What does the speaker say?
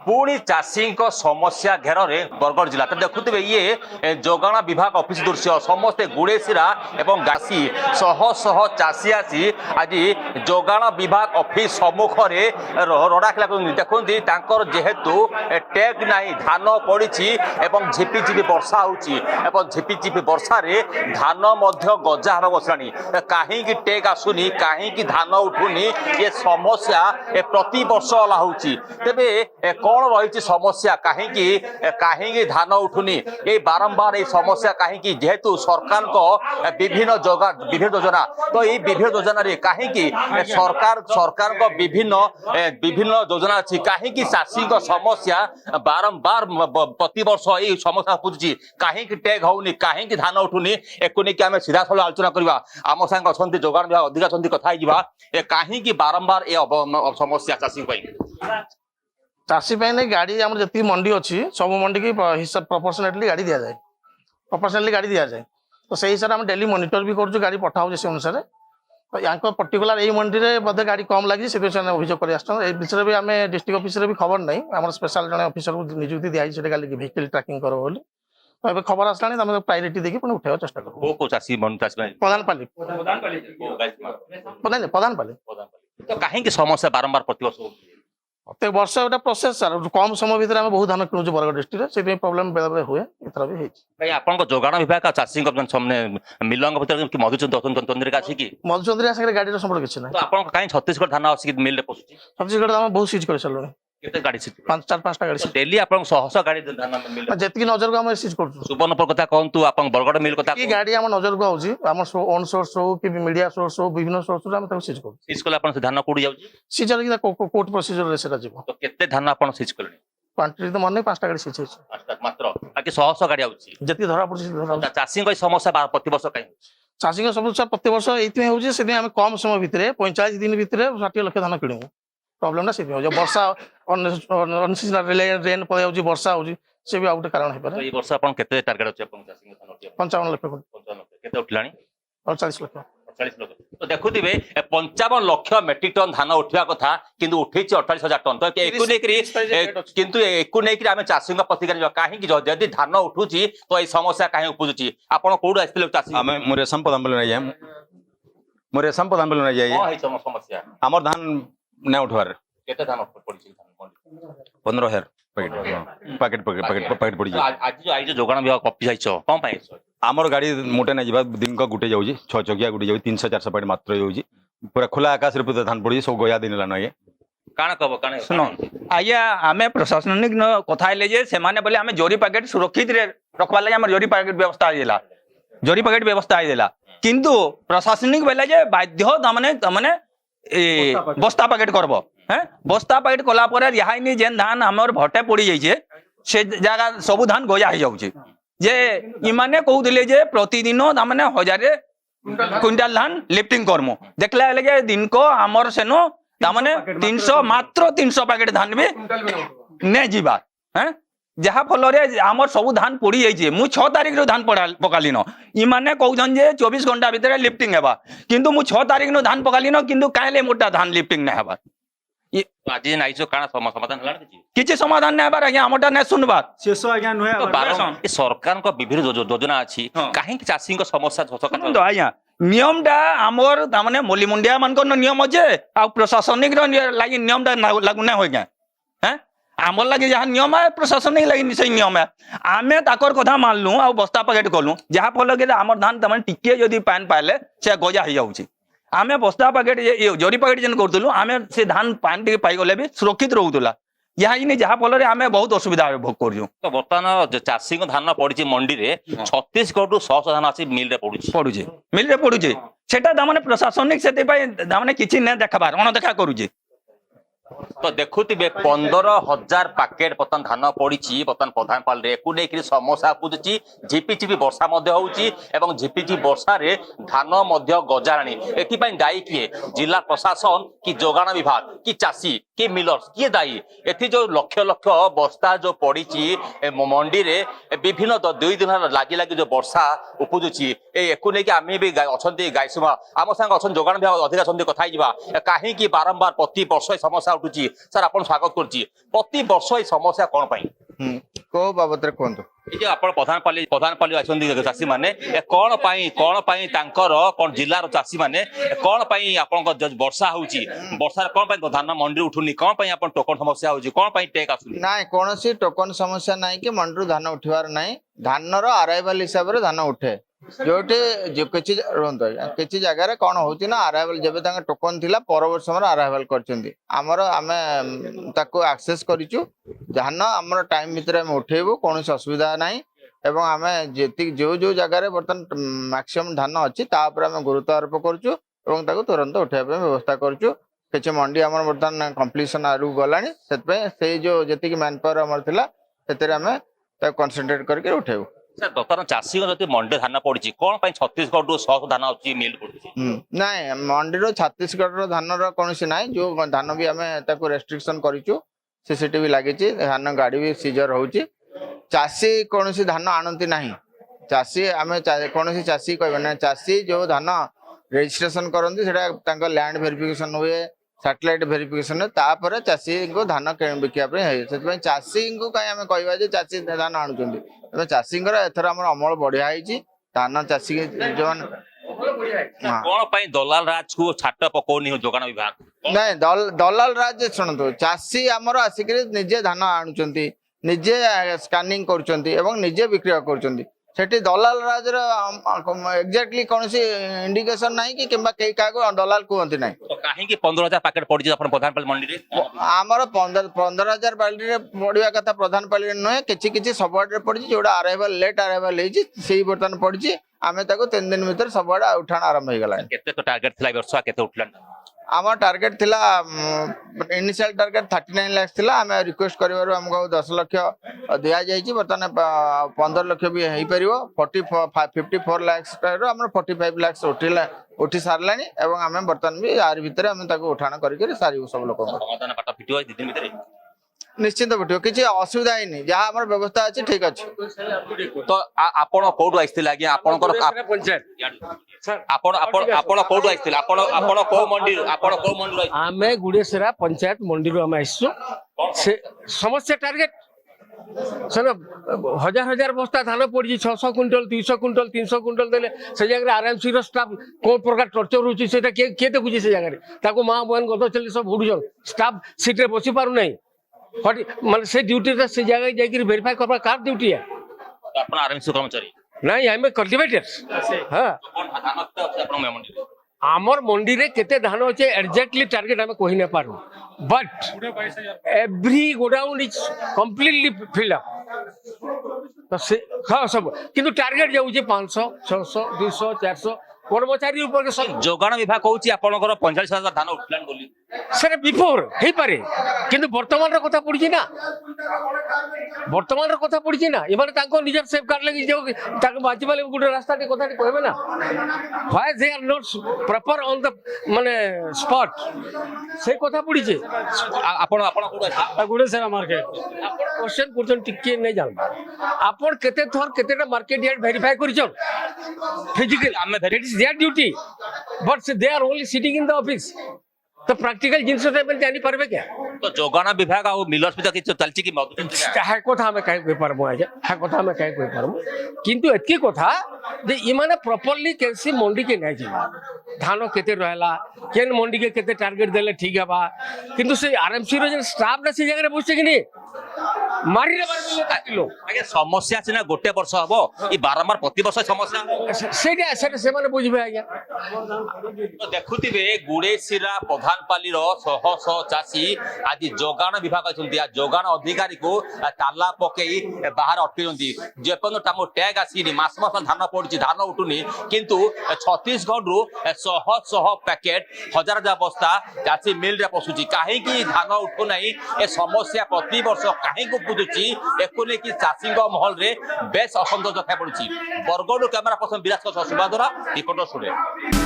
पुणी चाषी समस्या घेर में बरगढ़ जिला देखुए ये जोगाण विभाग ऑफिस दृश्य समस्ते गुड़ेसिरा एवं गासी शह शह चाषी आसी आज जोगाण विभाग ऑफिस सम्मुख रड़ाखिला देखते जेहेतु टैग नहीं धान पड़ी झिपिझिपि वर्षा हो झिपिझिपि वर्षा रे धान गजा हवा बसलानी कहीं टैग आसुनी कहीं धान उठुनी ये समस्या प्रति वर्ष हूँ तेबे कौन रही समस्या कहीं धान उठुनी ये बारंबार ये समस्या कहीं जेहेतु सरकार को विभिन्न योजना तो ये विभिन्न योजना रे कहीं सरकार को विभिन्न योजना अच्छी कहीं चाषी समस्या बारंबार प्रति वर्ष ये समस्या पूछी कहीं टैग होनी कहीं धान उठुनी एक आम सीधा साल आलोचना करवा आम सांग अच्छा जोगाण विभाग अधिक अच्छा कथा कहीं बारंबार ये समस्या चाषी चाषी नहीं गाड़ी आम जी मंडी अच्छी सब मंडी की हिसाब प्रपोर्शनेटली गाड़ी दि जाए प्रपोर्शनेटली गाड़ी दि जाए तो से हिसाब से डेली मॉनिटर भी कर गाड़ी पठाऊ से अनुसार तो यहाँ पर्टिकुलर यही मंडी में बोधे गाड़ी कम लगी से अभियोग कर विषय भी आम डिस्ट्रिक्ट ऑफिस भी खबर नहीं आम स्पेशल जन ऑफिसर को नियुक्ति दिखाई भेहिकल ट्रैकिंग कर बोली तो ये खबर आसला प्रायोरिटी देखिए पुणी उठाइबा चेष्टा कर प्रधानपाली प्रधानपाली तो कहीं समस्या बारंबार प्रतिवर्ष प्रत्येक वर्ष गोटे प्रोसेस सर कम समय भितर आम बहुत धान किणुचे बरगढ़ डिस्ट्रिक्ट से प्रोब्लेम बेले बेले हुए एथर भी होई आपन जोगाण विभाग चाषी मिलंग भीतर मधुचंद्रिका अच्छी कि मधुचंद्रिका सागर गाड़ी संपर्क किसी ना तो आप कहीं छत्तीसगढ़ धान आसिक मिल छत्तीसगढ़ आम बहुत सीज कर सारे केते गाड़ी सीट चार पांचटा गाड़ी डेली आपन सहसा गाड़ी धान मिल जेतकी नजर को आम सीज कर सुवर्णपुर कथा कहतु आपन बरगढ़ मिल कथा की गाड़ी आम नजर को आउची आम ओन सोर्स हो कि मीडिया सोर्स हो विभिन्न सोर्स आम ताको सीज कर सीज कला आपन से धान कोडी जाउची सीजर की कोर्ट प्रोसीजर रे सेटा जीवो तो केते धान आपन सीज करनी क्वांटिटी तो मन पांचटा गाड़ी सीज होची पांचटा मात्र बाकी सहसा गाड़ी आउची जेतकी धरा पड़ची धरा चाषी समस्या प्रति वर्ष कहीं चाषी समस्या प्रति वर्ष ये हूँ से आम कम समय भितर 45 दिन भितर 60 लाख धान किणु प्रोब्लेम से वर्षा रेन पड़े वर्षा हो भी आ गए कारण हो ये वर्ष आपन केते टार्गेट अछि आपन चाषी धान 55 लाख केते उठलानी 48 लाख 48 लाख तो देखुथिबे 55 लाख मेट्रिक टन धान उठिया कथा किंतु उठेछि 48,000 टन तो एकु नेकरी किंतु एकु नेकरी आमे चाषी प्रतिक्रिया काहे कि जदी धान उठुची तो ए समस्या काहे उपुजुची आपन कोड आस्थिले चाषी आमे मोरे संपदान बोल नै जाय मोरे संपदान बोल नै जाय हां हे समस्या हमर धान नै उठवार केते धान पड़छि धान 15,000 पैकेट पड़ी आज जोगाण विभाग ऑफिस आइछ कोन पाई आमर गाड़ी मोटे ना जीवा दिन को गुटे जाउजी 6 चकिया गुटे जाउ 300-400 पैकेट मात्र जाउजी पूरा खुला आकाश रे पूरा धान पड़ी सब गया दिन ला न ये काना कब काना सुनो आया आमे प्रशासनिक कथा ले जे से माने बोले आमे जोरी पैकेट सुरक्षित रे रखवा ले हमर जोरी पैकेट व्यवस्था आइला जोरी पैकेट व्यवस्था आइला किंतु प्रशासनिक बेले जे बाध्य तमने ए बस्ता पैकेट करबो हैं बस्ता पैकेट कला पर रिहाई जेन धान हमर भटे पड़ी जाइए से जगह सब धान गया हो जाउची जे इमाने कहउथिले जे प्रतिदिन तामने 1000 क्विंटल धान लिफ्टिंग करमु देखला लगे दिन को हमर सेनो तामने 300 मात्र 300 पैकेट धान भी ने जीवा हैं जहा फल रे हमर सब धान पड़ी जाइए मु 6 तारिख रो धान पकालीन इमाने कहउछन जे 24 घंटा भीतर लिफ्टिंग हेबा किंतु मु 6 तारिख नो धान पकालीन किंतु काहे मोटा धान लिफ्टिंग नै हेबा आज नाइसो काना समाधान हलान किछि समाधान नै हेबार आज्ञा हमटा नै सुनबा शेषो आज्ञा नुहे ए सरकार को विभिन्न योजना अछि काहे चाषी को समस्या तो आज्ञा नियमटा हमर तामने मोली मुंडिया मान को नियम अछि आ प्रशासनिक रो लागि नियमटा लागू नै होय हैं हमर लागि जहां नियम है प्रशासनिक लागि सही नियम है आमे ताकर कथा मानलु आ बस्ता पैकेट कलु जहां फल के हमर धान तामने टिके जदी पान पाले से गजा हो जाउची आमे बस्ता पैकेट जोरी पैकेट जेन करतलु आमे से धान पान टिके पाई गले भी सुरक्षित रहउतला यहाँ इन जहाँ फल आमे बहुत असुविधा भोग कर तो बर्तमान चाषी धान पड़ी मंडी रे छत्तीसगढ़ रु 100 धान आसी मिल रे पड़ुचे सेटा तामने प्रशासनिक से तामने किछि नै देखबार अनदेखा करूचे तो देखुथिबे 15,000 पैकेट बर्तमान धान पड़ी बर्तमान प्रधानपाल रे एकु नेकरी समस्या पूछी झिपिझिपि वर्षा मध्य होउची एवं झिपिझिपि वर्षा रे धान मध्य गजाराणी एथि पई दायी किए जिला प्रशासन कि जोगाण विभाग कि चाषी कि मिलर्स किए दायी एथि जो लक्ष लक्ष बस्ता जो पड़ी मंडी रे विभिन्न 2 दिन लगी लगी जो वर्षा उपजुची एकु नहीं आम भी अच्छा गाईसुमा आम सांग अच्छा जोगाण विभाग अधिक अच्छा कथा कहीं बारंबार प्रति वर्ष समस्या उठुची सर आप स्वागत करुच्ची प्रति वर्ष ये समस्या कौन पाई को बाबत कहतु ये जो आपण प्रधानपाली आछंती चाषी माने कौन पाई तांकर कौन जिल्लार चाषी माने कौन पाई आपन वर्षा होउची वर्षा कौन पाई धान मंडी उठुनी कौन पाई आपन टोकन समस्या होउची कौन पाई टेक आसुनी ना कौन सी टोकन समस्या ना कि मंडी धान उठवार ना धान अराइवल हिसाब से धान उठे जो किसी किसी जगह कौन होची ना अराइवल जब टोकन थिला पर समय अराइवल करछंती हमर आमे ताको एक्सेस करिचु धान हमर टाइम भीतर हम उठेबो कौन असुविधा नाही एवं आमे जेति जो जो जगह बर्तन मैक्सिमम धान अच्छी तापर आमे गुरुत्व आरोप करछु एवं ताको तुरंत उठेबा व्यवस्था करछु किछि मंडी हमर बर्तन कंप्लीशन आरु गलानी से जो जेति मैन पावर हमर थिला सेते आमे ताको कंसंट्रेट करके उठेबो सर बर्तमान चाषी जो मंडी धान पड़ी कौन पाई छत्तीसगढ़ 100 धान अच्छी मिल पड़ी नाଇଁ मंडी छत्तीसगढ़ धान कौन ना जो धान भी आम रेस्ट्रिक्शन करूँ सीसीटीवी लगी धान गाड़ी भी सीजर होची चाषी कौन धान आणती ना चाषी आम कौन चाषी कह ना चाषी जो धान रजिस्ट्रेशन करती लैंड वेरिफिकेशन हुए सैटेलाइट वेरिफिकेशन तापर चाषी को धान बिकापी चाषी को कहीं आम कह चाषी धान आणुंट चाषी एथर आम अमल बढ़िया धान चाषी जो कौन पाई दलाल राज को छाट पकौनी जोगाण विभाग नहीं दलाल राज शुणु चाषी आमर आसिक निजे धान आणुंट निजे स्कानिंग करजे बिक्री कर दलाल राज एक्जाक्टली कौन सी इंडिकेशन ना कि क्या दलाल कहते ना कहीं 15,000 पैकेट पड़ी प्रधानपाली मंडी रे आमर 15,000 बाल्टी पड़ा कथा प्रधानपाली नुहे कि सबुआड़े पड़ी जोड़ा अराइवल लेट अराइवल से बर्तमान पड़ी आम 3 दिन भर सबुआड़े उठाण आरंभ हो गला टार्गेट थी वर्षा केते उठला आम टार्गेट थिला इनिशियल टार्गेट 39 लाख थिला आम रिक्वेस्ट करिवारु हमको 10 लाख दिया जायछि बर्तमान 15 लाख भी हेई परिवो 54 लाख हम 45 लाख उठी सारलानी एवं आम बर्तमान भी यार भितर आम ताको उठाण करके सारिबो सब लोक समाधान बाटा फिटो 2 दिन भीतर निश्चित बटियो किछि असुविधा ही नहीं जहां हमर व्यवस्था अछि ठीक अछि तो आपण कोड आइस्थिला आज्ञा आपनकर पंचायत आपण कोड आइस्थिला आपण को मंडी आमे गुडेसरा पंचायत मंडी रो हम आइसु से समस्या टार्गेट सर हजार हजार बस्ता धान पड़ी 600 क्विंटल 200 क्विंटल 300 क्विंटल देले से जगह आरएमसी रो स्टाफ कोन प्रकार टर्चर होची सेटा के देखुची से जगह ताको मां बहन गद चली सब भुडुजन स्टाफ सीट रे बसी पारु नै माने से ड्यूटी रे से जगह जाके वेरीफाई करबा कार ड्यूटी है आपण आरएमसी कर्मचारी नहीं हमें कल्टीवेटर्स हां कोन धान अछि आपण मंडी रे आमर मंडी रे केते धान अच्छे एक्जाक्टली टार्गेट हमें कहि न पारू but every godown is completely fill up तो से हाँ सब किंतु टार्गेट जाउचे 500 600 200 400 कर्मचारी ऊपर सब जोगाण विभाग कहूची आपनकर 45,000 धान उठलान बोली सर बिफोर हे पारे किंतु वर्तमान रो कथा पड़ी ना वर्तमान रो कथा पड़ी ना एबार ताको निजर सेफ कार्ड लगी जो ताको बाजीबाले गुटे रास्ता के कथा कहबे ना why they are not proper on the माने स्पॉट से कथा पड़ी छे आपण गुटे सर मार्केट आपण क्वेश्चन पुछन टिके नै जान आपण केते थर केतेटा मार्केट यार्ड वेरीफाई करिछन फिजिकल आमे that is their duty but they are only sitting in the office तो प्रैक्टिकल जिनस जानी पारबे क्या तो जोगाण विभाग और मिलर्स भी किछ चलची कि है कथा हमें कहीं कहि पारबो आज्ञा है कथा हमें कहीं कहि पारबो किंतु एतकी कथा जे इ माने प्रॉपर्ली कैसे मंडी के नै जिबा धान केते रहला केन मंडी के केते टारगेट देले ठीक हेबा किंतु से आरएमसी रो जे स्टाफ ना से जगह रे बसছে कि नहीं मारी रे बार किलो आगे समस्या सिना गोटे वर्ष हबो ई बारंबार प्रति वर्ष समस्या सेटा से माने बुझबे आज्ञा तो देखुथिबे गुडेसिरा प्रधानपाली रो शह शह चासी आज जोगाण विभाग अछंती आ जोगाण अधिकारी को ताला पकई बाहर अटकेजंती जेपन तामो टैग आसीनी मास मास धान पड़ची धान उठुनी किंतु छत्तीसगढ़ रु शह शह पैकेट हजार हजार बस्ता चासी मिल रे पसुची काहे कि धान उठु नाही ए समस्या प्रति वर्ष काहे को बुझुची एकोने कि चासी महल रे बेस असंतोष देखा पड़ुची बरगड़ कैमरा पर्सन विराज सुबादरा रिपोर्टर स्टूडियो।